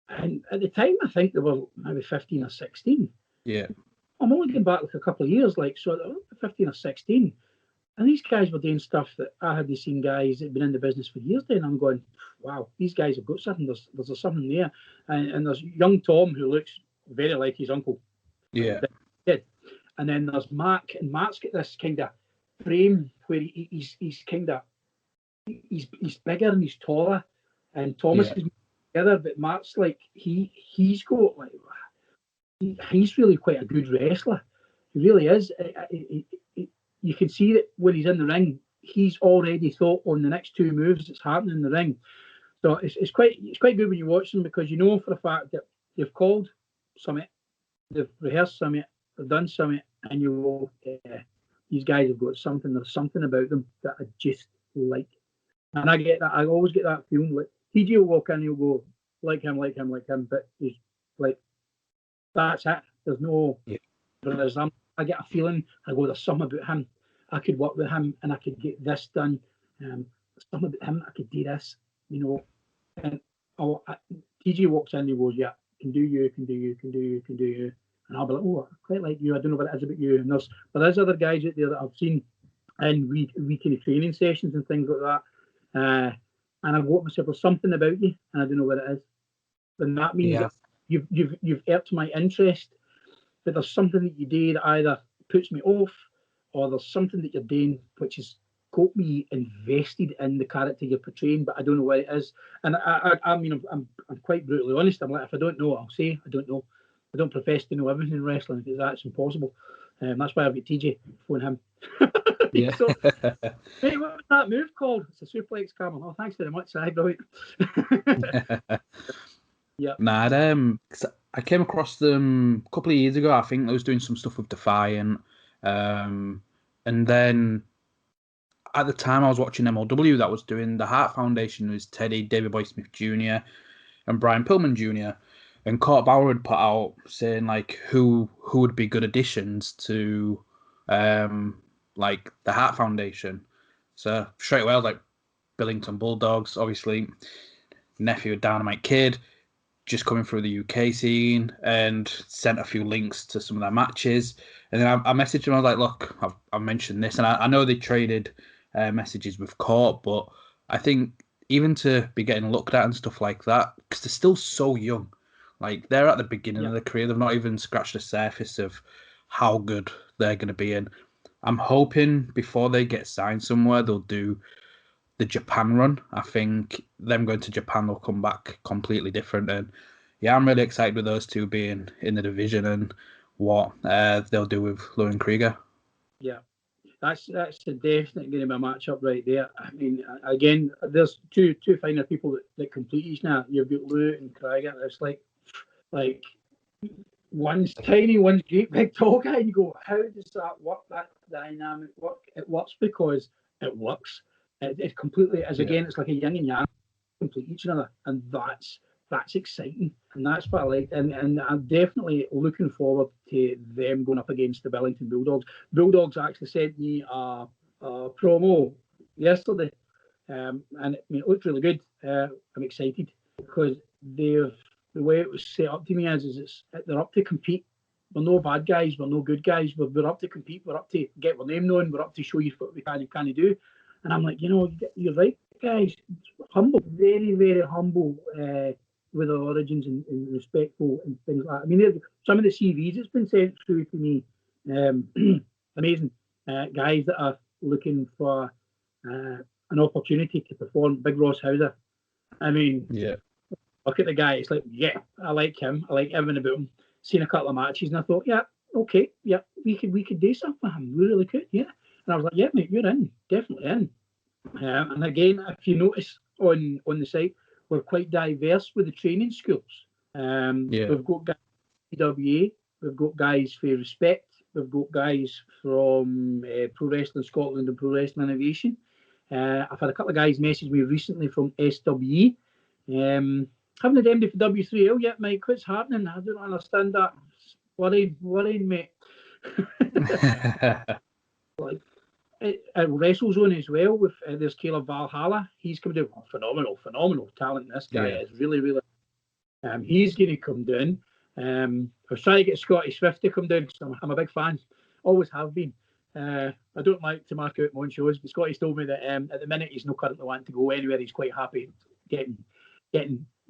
And at the time, I think they were maybe 15 or 16.
Yeah.
I'm only going back like a couple of years, like, so 15 or 16. And these guys were doing stuff that I hadn't seen guys that had been in the business for years doing. I'm going, wow, these guys have got something. There's something there. And there's young Tom, who looks very like his uncle.
Yeah.
And then there's Mark, and Mark's got this kind of frame where he's kind of, he's bigger and he's taller. And Thomas is together, but Mark's like, he's got like, he's really quite a good wrestler. He really is. You can see that when he's in the ring, he's already thought on the next two moves that's happening in the ring. So it's quite good when you watch them, because you know for a fact that they've called something, they've rehearsed something, they've done something, and you go, these guys have got something. There's something about them that I just like. And I get that. I always get that feeling. Like TJ will walk in, and he'll go, like him, but he's like, that's it. There's no. Whereas I get a feeling, I go, there's something about him. I could work with him and I could get this done. There's something about him, I could do this, And TJ walks in and he goes, yeah, can do you. And I'll be like, oh, I quite like you. I don't know what it is about you. And there's other guys out there that I've seen in week kind of training sessions and things like that. And I've got myself, there's something about you, and I don't know what it is. And that means that you've irked my interest. But there's something that you do that either puts me off, or there's something that you're doing which has got me invested in the character you're portraying, but I don't know what it is. And I mean, I'm quite brutally honest. I'm like, if I don't know, I'll say I don't know. I don't profess to know everything in wrestling, because that's impossible. That's why I've got TJ, phone him.
Yeah.
So, hey, what was that move called? It's a suplex, Carmel. Oh, thanks very much. I brilliant. Yeah.
Nah, I came across them a couple of years ago. I think I was doing some stuff with Defiant. And then at the time I was watching MLW that was doing the Heart Foundation. It was Teddy, David Boy Smith Jr., and Brian Pillman Jr. And Court Bauer had put out saying like who would be good additions to like the Hart Foundation. So straight away I was like Billington Bulldogs, obviously nephew of Dynamite Kid, just coming through the UK scene, and sent a few links to some of their matches. And then I messaged him. I was like, look, I've mentioned this, and I know they traded messages with Court, but I think even to be getting looked at and stuff like that, because they're still so young. Like, they're at the beginning of their career. They've not even scratched the surface of how good they're going to be. And I'm hoping before they get signed somewhere, they'll do the Japan run. I think them going to Japan will come back completely different. And yeah, I'm really excited with those two being in the division and what they'll do with Logan Krieger.
Yeah, that's definitely going to be a matchup right there. I mean, again, there's two finer people that complete each now. You've got Lou and Krieger. It's like one's tiny, one's great big tall guy. And you go, how does that work? That dynamic work? It works because it works. It completely, as again, it's like a yin and yang, complete each other, and that's exciting, and that's what I like. And I'm definitely looking forward to them going up against the Billington Bulldogs. Bulldogs actually sent me a promo yesterday, and I mean, it looked really good. I'm excited because the way it was set up to me is they're up to compete. We're no bad guys. We're no good guys. We're up to compete. We're up to get our name known. We're up to show you what we can do. And I'm like, you're right, guys. Humble, very, very humble with our origins and respectful and things like that. I mean, some of the CVs that's been sent through to me, amazing. Guys that are looking for an opportunity to perform. Big Ross Hauser. I mean,
yeah.
Look at the guy. It's like, yeah, I like him. I like everything about him. Seen a couple of matches and I thought, yeah, okay, yeah, we could do something for him. We really could, yeah. And I was like, yeah, mate, you're in, definitely in. And again, if you notice on the site, we're quite diverse with the training schools. We've got guys from PWA, we've got guys for Respect, we've got guys from Pro Wrestling Scotland and Pro Wrestling Innovation. I've had a couple of guys message me recently from SWE. Haven't had anybody for W3L yet, Mike. What's happening? I don't understand that. Worried, mate. Like, WrestleZone as well. With there's Caleb Valhalla. He's come down. Phenomenal talent. This guy is really, really. He's going to come down. I was trying to get Scotty Swift to come down because I'm a big fan. Always have been. I don't like to mark out my own shows, but Scotty's told me that at the minute he's not currently wanting to go anywhere. He's quite happy getting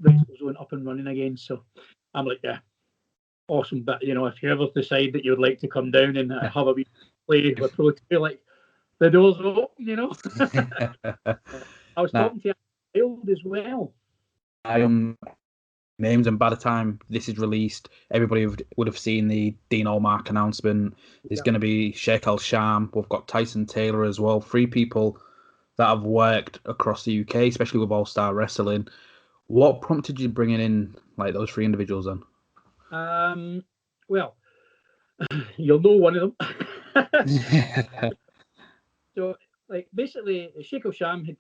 WrestleZone up and running again. So I'm like, yeah, awesome. But if you ever decide that you would like to come down and have a wee play with Pro 2, like, the doors are open, I was talking to Untitled as well.
Names, and by the time this is released, everybody would have seen the Dean Allmark announcement. There's going to be Sheikh El Sham. We've got Tyson Taylor as well. 3 people that have worked across the UK, especially with All Star Wrestling. What prompted you bringing in like those 3 individuals then?
Well, you'll know one of them. So, like, basically, Sheikh El Sham had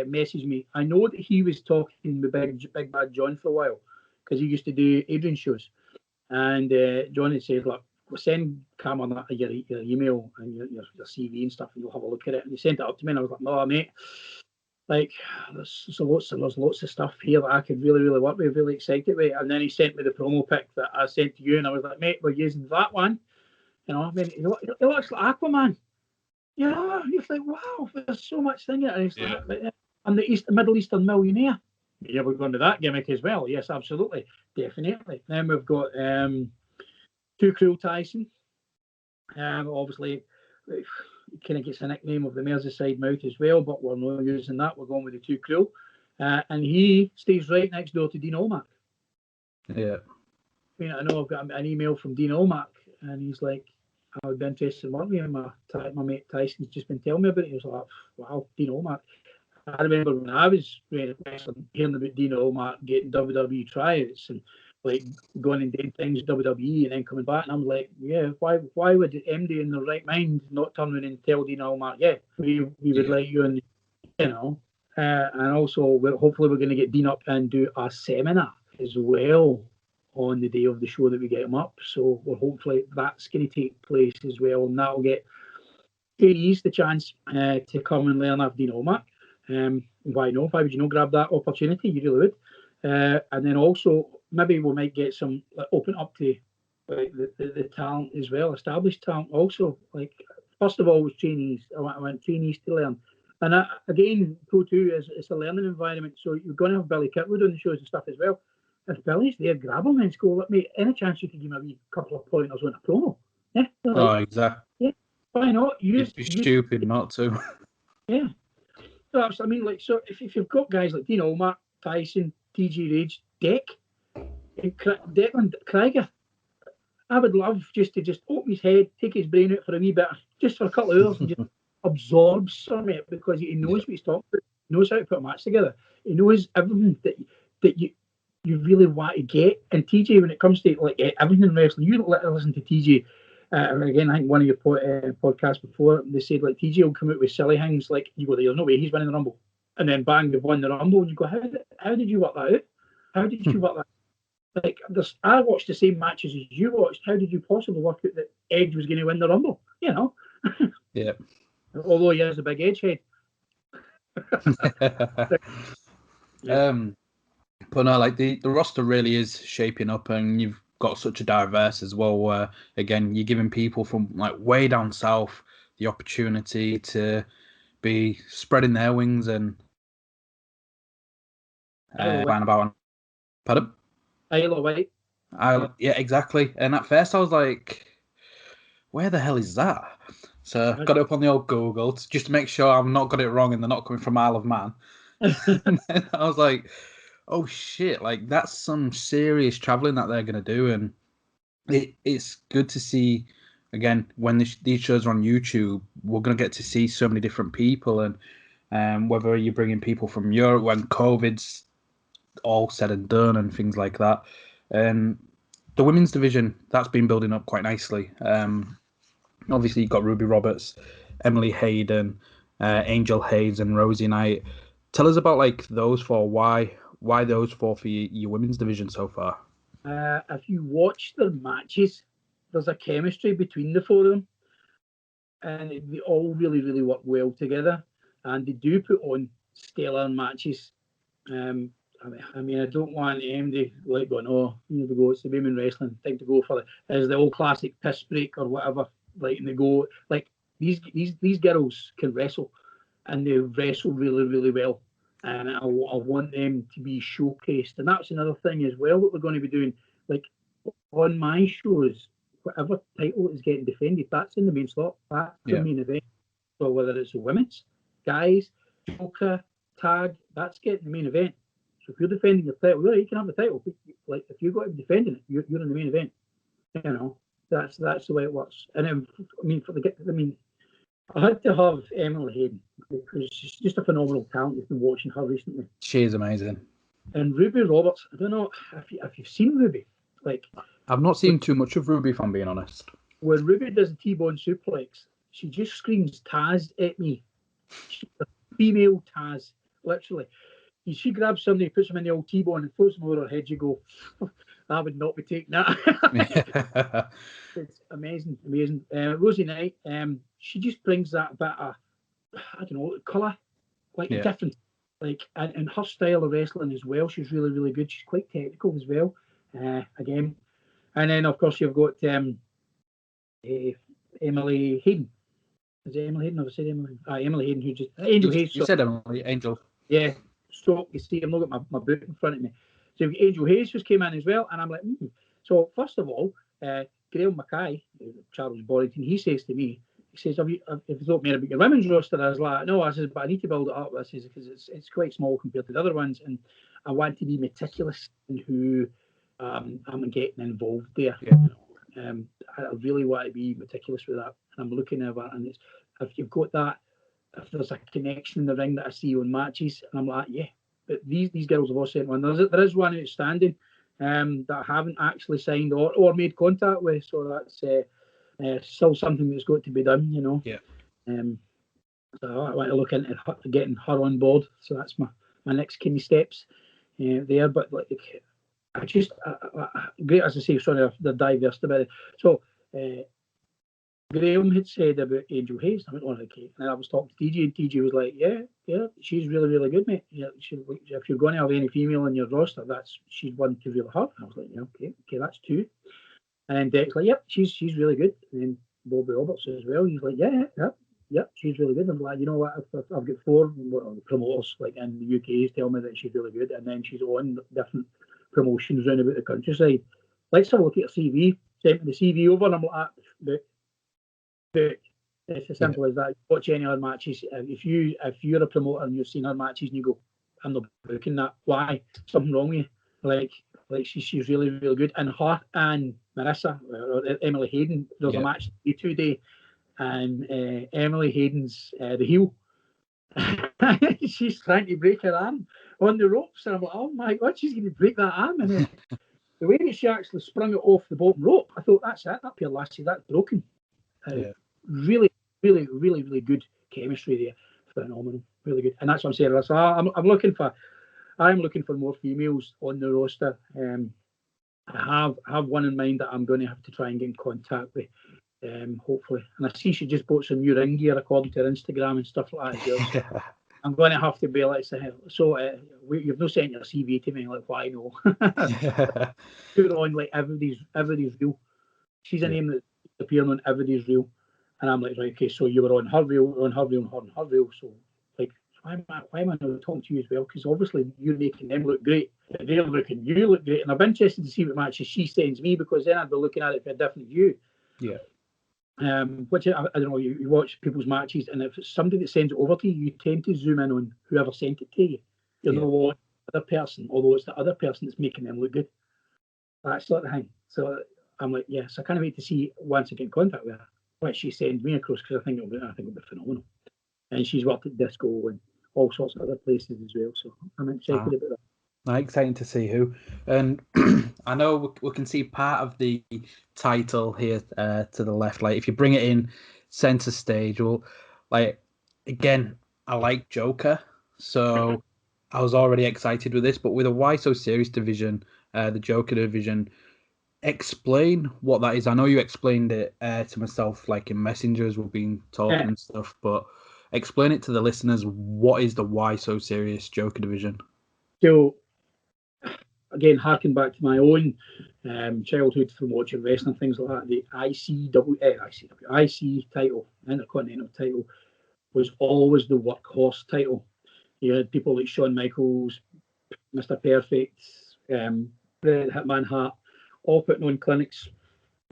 messaged me. I know that he was talking with Big Bad John for a while because he used to do Adrian shows. And John had said, look, send Cameron your email and your CV and stuff, and you'll have a look at it. And he sent it up to me, and I was like, no, mate. Like, there's lots of stuff here that I could really, really work with, really excited with. And then he sent me the promo pic that I sent to you, and I was like, mate, we're using that one. I mean, it looks like Aquaman. Yeah, you're like, wow, there's so much thing in it. And it's like, I'm the Middle Eastern millionaire. Yeah, we're going to that gimmick as well. Yes, absolutely, definitely. Then we've got Too Cruel Tyson. Obviously, he kind of gets a nickname of the Merseyside Mouth as well, but we're not using that. We're going with the Too Cruel. And he stays right next door to Dean Allmark.
Yeah.
I mean, I know I've got an email from Dean Allmark, and he's like, I would be interested in working with him. My mate Tyson's just been telling me about it. He was like, wow, Dean Allmark. I remember when I was hearing about Dean Allmark getting WWE tryouts and like going and doing things WWE and then coming back, and I'm like, yeah, why would MD in the right mind not turn around and tell Dean Allmark, yeah, we would like you, and And also, hopefully we're going to get Dean up and do a seminar as well on the day of the show that we get him up. So hopefully that's going to take place as well, and that'll get trainees the chance to come and learn off Dean Allmark. Why not? Why would you not grab that opportunity? You really would. And then also maybe we might get some open up to like the talent as well, established talent also. Like first of all was trainees. I want trainees to learn. And again, Pro2 it's a learning environment, so you're going to have Billy Kirkwood on the shows and stuff as well. If Billy's there, grab him and go, look, mate, any chance you could give me a wee couple of pointers on a promo? Yeah.
Like, exactly.
Yeah. Why not?
It'd be stupid not to.
Yeah. So I mean, like, so if you've got guys like Dean Allmark, Tyson, TG Rage, Declan Krieger, I would love just to open his head, take his brain out for a wee bit, just for a couple of hours, and just absorb some of it, because he knows what he's talking about. He knows how to put a match together. He knows everything that you really want to get. And TJ, when it comes to like everything in wrestling, you listen to TJ. Again, I think one of your podcasts before, they said like TJ will come out with silly things like, you go, there's no way he's winning the Rumble, and then bang, they've won the Rumble, and you go, how did you work that out? How did you work that? Like, I watched the same matches as you watched. How did you possibly work out that Edge was going to win the Rumble? You know.
Yeah.
Although he has a big edge head.
But no, like the roster really is shaping up, and you've got such a diverse as well, where again you're giving people from like way down south the opportunity to be spreading their wings and going about. Pardon?
Isle White.
Yeah, exactly. And at first I was like, where the hell is that? So I got it up on the old Google just to make sure I'm not got it wrong and they're not coming from Isle of Man. And then I was like, oh shit, like that's some serious traveling that they're going to do. And it's good to see, again, when these shows are on YouTube, we're going to get to see so many different people. And whether you're bringing people from Europe when COVID's all said and done and things like that. The women's division, that's been building up quite nicely. Obviously, you've got Ruby Roberts, Emily Hayden, Angel Hayes, and Rosie Knight. Tell us about like those four. Why those four for your women's division so far?
If you watch their matches, there's a chemistry between the four of them, and they all really, really work well together. And they do put on stellar matches. I mean, I don't want MD like going, oh, here we go, it's the women wrestling, time to go for it. As the old classic piss break or whatever, like, and they go, like, these girls can wrestle, and they wrestle really, really well. And I want them to be showcased. And that's another thing as well that we're going to be doing. Like, on my shows, whatever title is getting defended, that's in the main slot. That's the main event. So whether it's the women's, guys, Joker, tag, that's getting the main event. So if you're defending your title, well, you can have the title. Like, if you've got to be defending it, you're in the main event. You know, that's the way it works. And I had to have Emily Hayden because she's just a phenomenal talent. I've been watching her recently.
She is amazing.
And Ruby Roberts, I don't know if you've seen Ruby. Like,
I've not seen too much of Ruby, if I'm being honest.
When Ruby does a T-bone suplex, she just screams Taz at me. She's a female Taz, literally. She grabs somebody, puts them in the old T-bone and throws them over her head. You go, I would not be taking that. It's amazing. Rosie Knight, she just brings that bit of, I don't know, colour, like different, like, and her style of wrestling as well. She's really, really good. She's quite technical as well. Again, and then of course you've got Emily Hayden. Is it Emily Hayden? I've said Emily. Emily Hayden, who just Angel Hayes.
You said Emily Angel.
Yeah. So you see, I've not got my book in front of me. So Angel Hayes just came in as well, and I'm like, So first of all, Grail Mackay, Charles Borrington, he says to me, he says, have you thought more about your women's roster? I was like, no, I says, but I need to build it up. I says, because it's quite small compared to the other ones, and I want to be meticulous in who I'm getting involved there. Yeah. You know? I really want to be meticulous with that, and I'm looking at that, and it's, if you've got that, if there's a connection in the ring that I see on matches, and I'm like, yeah, but these girls have all sent one. There is one outstanding that I haven't actually signed or made contact with, so that's still something that's got to be done, you know.
Yeah.
So I want to look into getting her on board. So that's my next kind of steps there. But like, I just great, as I say, sorry, they're diverse about it. So Graham had said about Angel Hayes. I went on okay, and I was talking to TJ, and TJ was like, "Yeah, she's really, really good, mate. Yeah, if you're going to have any female on your roster, she's one to really have." I was like, "Yeah, okay, that's two." And then Deck's like, "Yep, she's really good." And then Bobby Roberts as well. He's like, "Yeah, she's really good." I'm like, "You know what? I've got four promoters like in the UK tell me that she's really good, and then she's on different promotions around about the countryside. Let's have a look at her CV." Sent me the CV over, and I'm like, but it's as simple as that. Watch any other matches. If you're a promoter and you've seen her matches and you go, "I'm not booking that," why? Something wrong with you. Like she's really, really good. And her and Marissa or Emily Hayden, there's a match today, and Emily Hayden's the heel. She's trying to break her arm on the ropes, and I'm like, "Oh my god, she's going to break that arm!" And the way that she actually sprung it off the bottom rope, I thought, "That's it. That poor lassie, that's broken." Really, really, really, really good chemistry there. Phenomenal, really good. And that's what I'm saying. So I'm looking for more females on the roster. I have one in mind that I'm going to have to try and get in contact with, hopefully. And I see she just bought some new ring gear according to her Instagram and stuff like that as well. So I'm going to have to be like, so you've not sent your CV to me, like, why no? Put on like everybody's real. She's a name that's appearing on everybody's reel. And I'm like, right, okay, so you were on her reel, on her reel, on her reel. So, like, why am I not talking to you as well? Because obviously you're making them look great. They're making you look great. And I'm interested to see what matches she sends me, because then I'd be looking at it for a different view.
Yeah.
Which I don't know, you watch people's matches, and if it's somebody that sends it over to you, you tend to zoom in on whoever sent it to you. You know what, the other person, although it's the other person that's making them look good. That sort of thing. So I'm like, yes, I can't wait to see once I get in contact with her what she sends me across, because I think it'll be phenomenal. And she's worked at Disco and all sorts of other places as well. So I'm excited about that.
Exciting to see who. And I know we can see part of the title here to the left. Like, if you bring it in center stage, well, like, again, I like Joker, so I was already excited with this. But with a Why So Serious division, the Joker division, explain what that is. I know you explained it to myself, like in messengers, we've been talking and stuff, but explain it to the listeners. What is the Why So Serious Joker division?
So, again, harking back to my own childhood from watching wrestling, things like that, the IC title, Intercontinental title, was always the workhorse title. You had people like Shawn Michaels, Mr. Perfect, Bret Hitman Hart, all putting on clinics.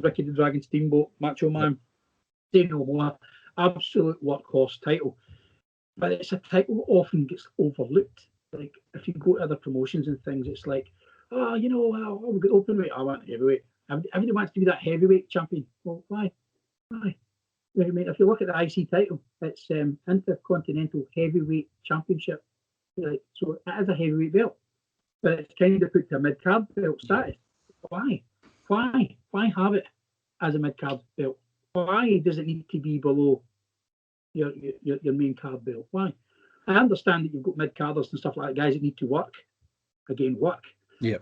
Ricky the Dragon Steamboat, Macho Man, say no more. Absolute workhorse title. But it's a title that often gets overlooked. Like, if you go to other promotions and things, it's like, we've got openweight, I want heavyweight. Everybody wants to be that heavyweight champion. Well, why? If you look at the IC title, it's Intercontinental Heavyweight Championship. Like, so it is a heavyweight belt, but it's kind of put to a mid-card belt status. Why? Why have it as a mid-card belt? Why does it need to be below your main card belt? Why? I understand that you've got mid-carders and stuff like that, guys that need to work.
Yeah.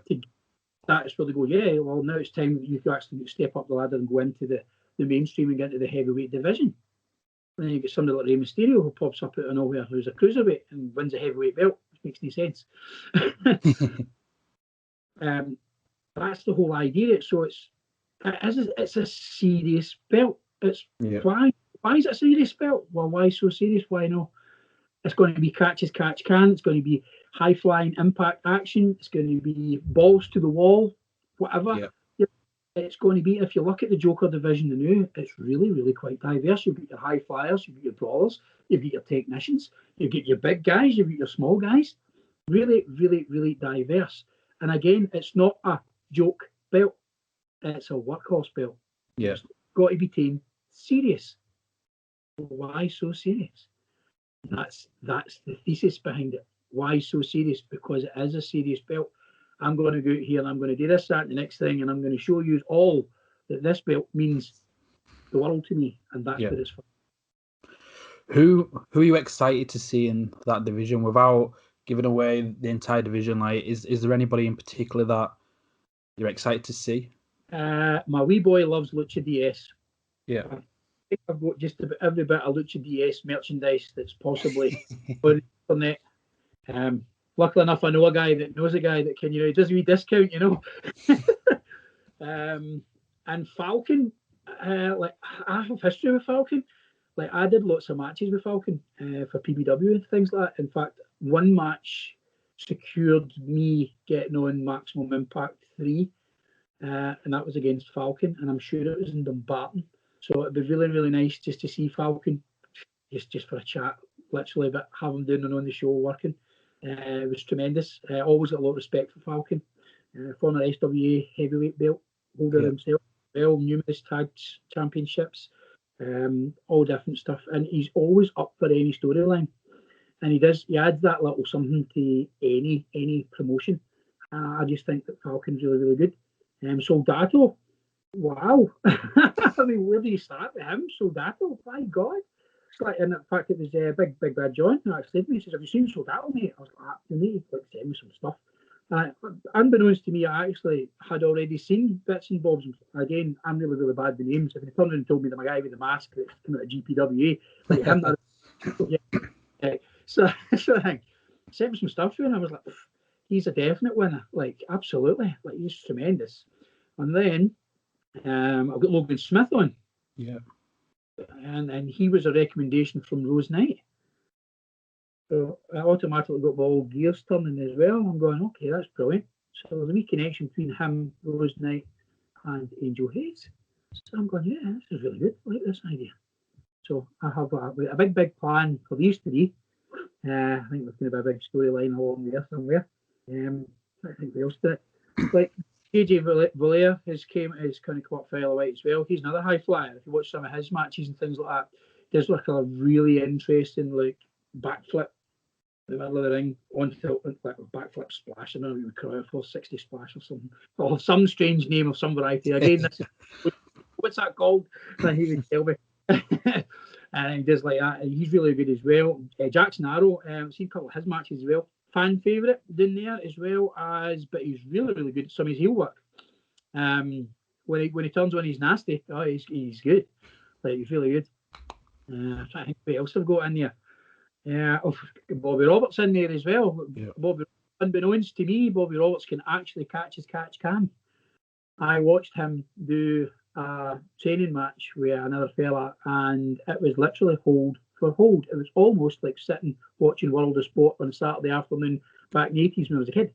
That is where they go, well, now it's time that you can actually step up the ladder and go into the mainstream and get into the heavyweight division. And then you get somebody like Rey Mysterio who pops up out of nowhere, who's a cruiserweight and wins a heavyweight belt, which makes no sense. That's the whole idea. So it's a serious belt. Why is it a serious belt? Well, why so serious? Why no? It's going to be catch as catch can. It's going to be high flying impact action. It's going to be balls to the wall, whatever. It's going to be, if you look at the Joker division now, it's really, really quite diverse. You've got your high flyers, you've got your brawlers, you've got your technicians, you've got your big guys, you've got your small guys. Really, really, really diverse. And again, it's not a joke belt. It's a workhorse belt.
Yeah.
It's got to be taken serious. Why so serious? That's the thesis behind it. Why so serious? Because it is a serious belt. I'm going to go out here and I'm going to do this, that, and the next thing, and I'm going to show you all that this belt means the world to me, and that's what it's for.
Who are you excited to see in that division without giving away the entire division? Like, is there anybody in particular that you're excited to see?
My wee boy loves Lucha DS.
Yeah.
I think I've got just about every bit of Lucha DS merchandise that's possibly on the internet. Luckily enough, I know a guy that knows a guy that can, he does a wee discount, And Falcon, like I have history with Falcon. Like I did lots of matches with Falcon for PBW and things like that. In fact, one match secured me getting on Maximum Impact 3, and that was against Falcon, and I'm sure it was in Dumbarton. So it'd be really, really nice just to see Falcon, just for a chat, literally, but have him doing on the show working. It was tremendous. Always got a lot of respect for Falcon. Former SWA heavyweight belt holder himself. Well, numerous tag championships, all different stuff, and he's always up for any storyline. And he adds that little something to any promotion. I just think that Falcon's really, really good. Soldato, wow. I mean, where do you start with him? Soldato, my God. And in fact, it was Big Bad John who actually said to me, he says, "Have you seen Soldato, mate?" I was like, "You need to send me some stuff." Unbeknownst to me, I actually had already seen bits and bobs. Again, I'm really, really bad with names. If they turned around and told me that my guy with the mask that came out of GPWA, like him, so I sent me some stuff through, and I was like, he's a definite winner. Like, absolutely. Like, he's tremendous. And then I've got Logan Smith on.
Yeah.
And he was a recommendation from Rose Knight. So I automatically got my old gears turning as well. I'm going, okay, that's brilliant. So there's a wee connection between him, Rose Knight, and Angel Hayes. So I'm going, yeah, this is really good. I like this idea. So I have a big plan for these three. I think there's going to be a big storyline along there somewhere. I think we else did it. Like AJ Valea has kind of come up fairly white as well. He's another high flyer. If you watch some of his matches and things like that, there's like a really interesting like backflip in the middle of the ring onto like a backflip splash. I don't know what you would call it, 460 splash or something, or some strange name of some variety. Again, this is, what's that called? And he would tell me. And he does like that. He's really good as well. Jackson Arrow, seen a couple of his matches as well. Fan favourite down there as well as, but he's really, really good at some of his heel work. When he turns on, he's nasty. Oh, he's good. Like, he's really good. I'm trying to think what else I've got in there. Yeah, Bobby Roberts in there as well. Yeah. Unbeknownst to me, Bobby Roberts can actually catch his catch can. I watched him do a training match with another fella, and it was literally hold for hold. It was almost like sitting watching World of Sport on a Saturday afternoon back in the 80s when I was a kid.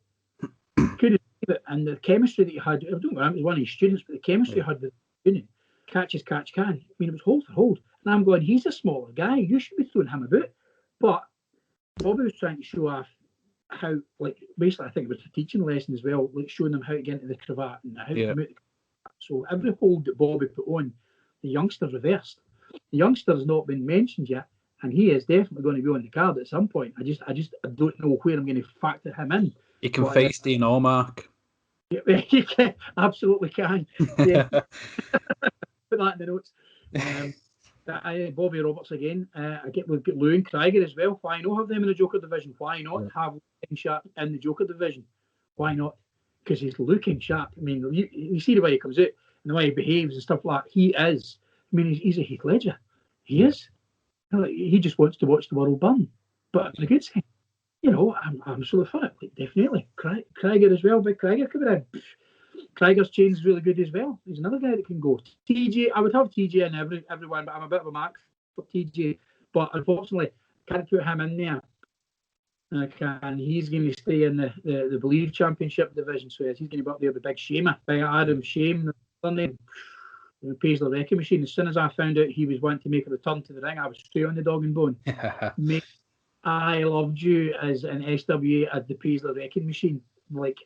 Couldn't believe it. And the chemistry that you had, I don't remember, it was one of his students, but the chemistry you had with the student, catch can. I mean, it was hold for hold. And I'm going, he's a smaller guy. You should be throwing him about. But Bobby was trying to show off how, like, basically, I think it was a teaching lesson as well, like showing them how to get into the cravat and how to come out. So every hold that Bobby put on, the youngster reversed. The youngster's not been mentioned yet, and he is definitely going to be on the card at some point. I don't know where I'm going to factor him in.
He can face Dean Allmark.
He can, absolutely can. Yeah. Put that in the notes. Bobby Roberts again. We've got Lou and Krieger as well. Why not have them in the Joker division? Why not have Looking Sharp in the Joker division? Why not? Because he's looking sharp. I mean, you see the way he comes out and the way he behaves and stuff like that. He is. I mean, he's a Heath Ledger. He is. He just wants to watch the world burn. But in a good sense, I'm sort of for it. Like, definitely. Krieger as well. Big Krieger coming in. Krieger's chain is really good as well. He's another guy that can go. TJ, I would have TJ in everyone, but I'm a bit of a mark for TJ. But unfortunately, can't put him in there. And he's going to stay in the Believe Championship division. So he's going to be up there with Big Shamer, Big Adam Shame, the Paisley Wrecking Machine. As soon as I found out he was wanting to make a return to the ring, I was straight on the dog and bone. Mate, I loved you as an SWA at the Paisley Wrecking Machine.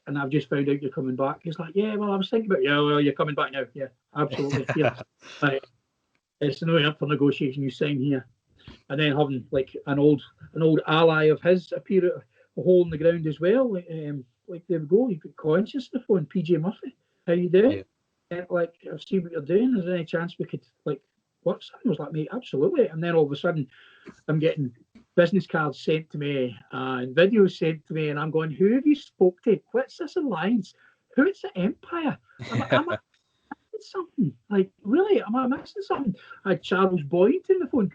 And I've just found out you're coming back. He's like, yeah, well, I was thinking about, you're coming back now. Yeah, absolutely. Yeah. It's no up for negotiation. You sign here. And then having like an old ally of his appear at a hole in the ground as well. There we go. You've got Consciousness on PJ Murphy. How you doing? Yeah. I've seen what you're doing. Is there any chance we could work something? I was like, mate, absolutely. And then all of a sudden, I'm getting business cards sent to me and videos sent to me, and I'm going, who have you spoke to? What's this alliance? Who's the Empire? Am I missing something? Like, really? Am I missing something? I had Charles Boynton on the phone.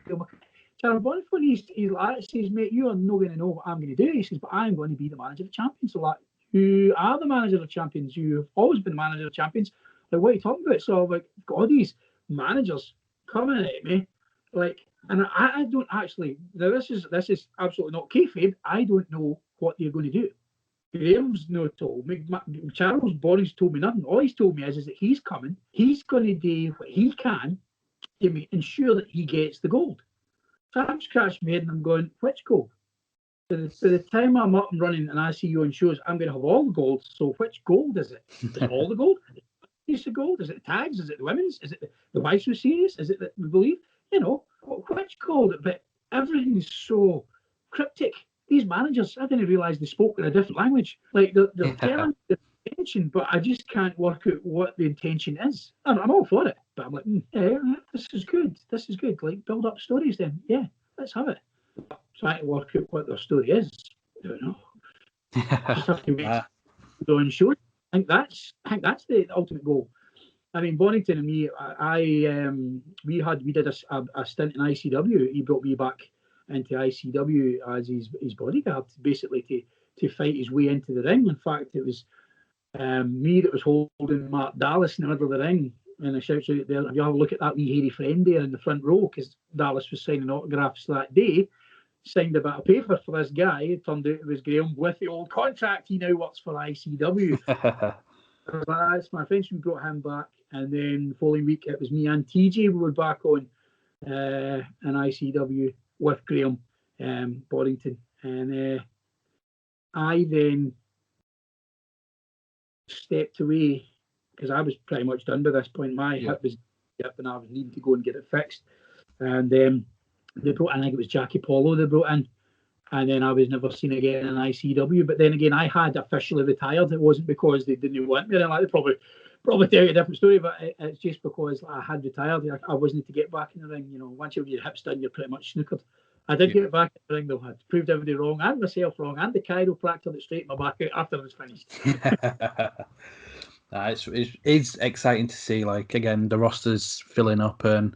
Charles Boynton, he's like, says, mate, you are not going to know what I'm going to do. He says, but I'm going to be the manager of the champions. So, like, who are the manager of the champions? You have always been the manager of the champions. Like, what are you talking about? So, like, I've got all these managers coming at me, like, and I don't actually. Now, this is absolutely not kayfabe. I don't know what they're going to do. Graham's not told me. Charles Boris told me nothing. All he's told me is that he's coming. He's going to do what he can to ensure that he gets the gold. So I'm scratching my head and I'm going, which gold? By the time I'm up and running and I see you on shows, I'm going to have all the gold. So which gold is it? Is it all the gold? Is it a piece of gold? Is it the tags? Is it the women's? Is it the Vice Series? Is it the Believe? You know, which gold? But everything's so cryptic. These managers, I didn't realise they spoke in a different language. Like, they're telling the intention, but I just can't work out what the intention is. I'm all for it, but I'm like, yeah, this is good. This is good. Like, build up stories then. Yeah, let's have it. Trying to work out what their story is. I don't know. Just have to make going show. I think that's the ultimate goal. I mean, Bonington and me, we did a stint in ICW. He brought me back into ICW as his bodyguard, basically to fight his way into the ring. In fact, it was me that was holding Mark Dallas in the middle of the ring. And I shouts out there, if you have a look at that wee hairy friend there in the front row, because Dallas was signing autographs that day, signed a bit of paper for this guy. It turned out it was Graham with the old contract. He now works for ICW. That's my friends. We brought him back. And then the following week, it was me and TJ. We were back on an ICW with Graham Boddington. And I then stepped away because I was pretty much done by this point. My hip was up and I was needing to go and get it fixed. And they brought in, I think it was Jackie Paulo they brought in. And then I was never seen again in ICW. But then again, I had officially retired. It wasn't because they didn't want me. Like, they probably tell you a different story, but it's just because I had retired. I wasn't to get back in the ring. You know, once you have your hips done, you're pretty much snookered. I did get back in the ring though. I proved everybody wrong and myself wrong, and the chiropractor that straightened my back out after I was finished.
It's exciting to see. Like, again, the roster's filling up, and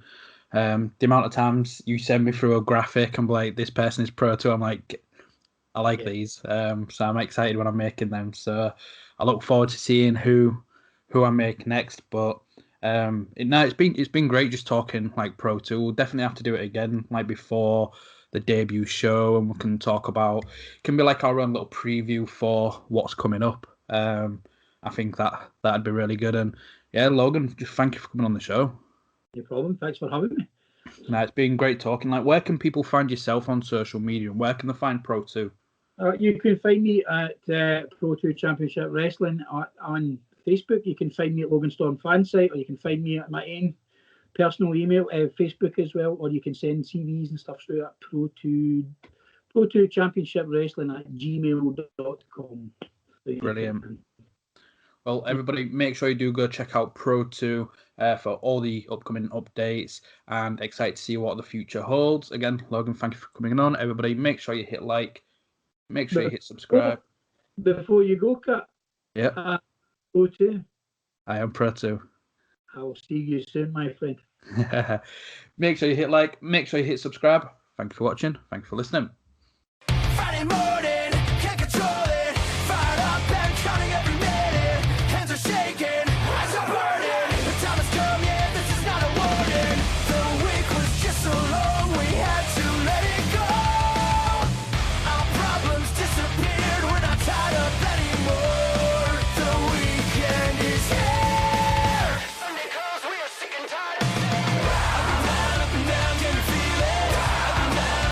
the amount of times you send me through a graphic, I'm like, this person is Pro 2. I'm like, I like these. So I'm excited when I'm making them. So I look forward to seeing who I make next. But it's been great just talking like Pro 2. We'll definitely have to do it again, like before the debut show, and we can talk about. It can be like our own little preview for what's coming up. I think that'd be really good. And yeah, Logan, just thank you for coming on the show.
No problem. Thanks for having me.
No, it's been great talking. Like, where can people find yourself on social media, and where can they find Pro 2?
You can find me at Pro2 Championship Wrestling on Facebook. You can find me at Logan Storm fan site, or you can find me at my own personal email, Facebook as well, or you can send CVs and stuff through at Pro2 Championship Wrestling at gmail.com.
Brilliant. Well, everybody, make sure you do go check out Pro 2 for all the upcoming updates, and excited to see what the future holds. Again, Logan, thank you for coming on. Everybody, make sure you hit like, make sure you hit subscribe.
Before you go, Kat.
Yeah.
Pro 2.
I am Pro 2.
I will see you soon, my friend.
Make sure you hit like, make sure you hit subscribe. Thank you for watching. Thank you for listening.
Friday morning.